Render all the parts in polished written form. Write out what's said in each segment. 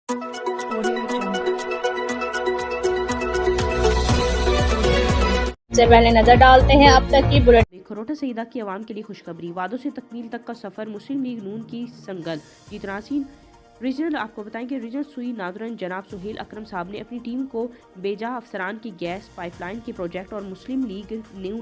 से पहले नजर डालते हैं अब तक की बुलेटिन। खरोटा सईदा की आवाम के लिए खुशखबरी, वादों से तकमील तक का सफर, मुस्लिम लीग नून की संगल जीतनासीन रीजनल। आपको बताएं कि रीजनल सुई नादरन जनाब सुहेल अकरम साहब ने अपनी टीम को बेजा अफसरान की गैस पाइपलाइन के प्रोजेक्ट और मुस्लिम लीग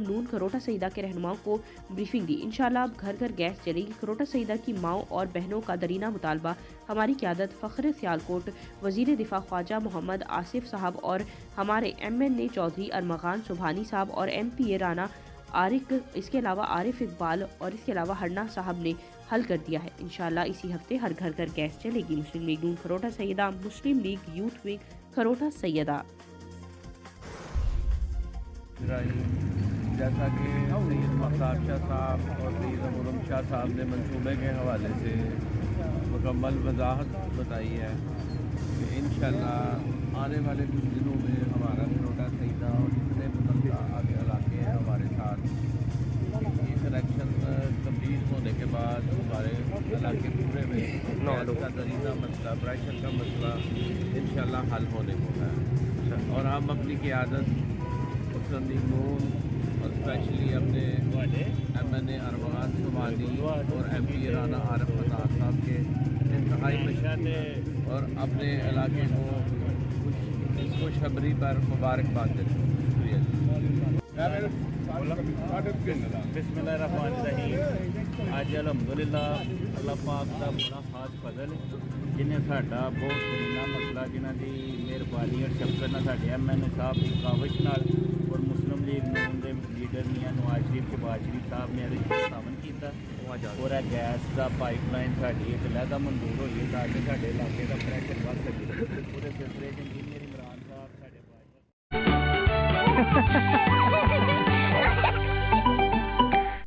नून खरोटा सईदा के रहनुमाओं को ब्रीफिंग दी। इंशाल्लाह अब घर घर गैस चलेगी। खरोटा सईदा की माओ और बहनों का दरीना मुतालबा, हमारी क़यादत, फ़ख्र सियालकोट वज़ीर दिफा ख्वाजा मोहम्मद आसिफ साहब और हमारे MNA चौधरी अरमगान सुबहानी साहब और MPA राना आरिक, इसके अलावा आरिफ इकबाल और इसके अलावा हरना साहब ने हल कर दिया है। इंशाल्लाह इसी हफ्ते हर घर घर गैस चलेगी। मुस्लिम लीग नून खरोटा सैयदा, मुस्लिम लीग यूथ विंग खरोटा सैयदा। जैसा कि सैयद मफ्तार शाह साहब और सैयद अमरुम शाह साहब ने मंसूबे के हवाले से मुकम्मल वजाहत बताई है कि इंशाल्लाह आने वाले कुछ दिनों में हमारा खरोटा सईदा और जितने मुतल्लिक़ आगे इलाके हैं हमारे साथ ये कनेक्शन कंप्लीट होने के बाद हमारे इलाके पूरे में गैस का दरीना मसला, प्रेशर का मसला इंशाल्लाह हल होने को है। और हम अपनी क़यादत मुस्लिम लीग नून और स्पेशली अपने MNA अरमगान सुबहानी और MPA राना आरिफ इकबाल साहब के इंतहाई मशाने और अपने इलाके को खुशखबरी पर मुबारकबाद देते हैं। बिस्मिल्लाहिर्रहमानिर्रहीम। आज अल्हम्दुलिल्लाह अल्लाह पाक का बड़ा खास फजल जिन्हें साडा बहुत दरीना मसला जिन्हों की मेहरबानी और शफकत नाल साडे MNA साहब की काविश नाल और मुस्लिम लीग नून के लीडर मियां नवाज शरीफ के बाद शरीफ साहब ने सामन किया और गैस का पाइपलाइन साड़ी एक लहदा मंजूर हुई है ताकि साडे इलाके का प्रेशर बढ़ सके। पूरे सिलसिले इंजीनियर इमरान साहब साडे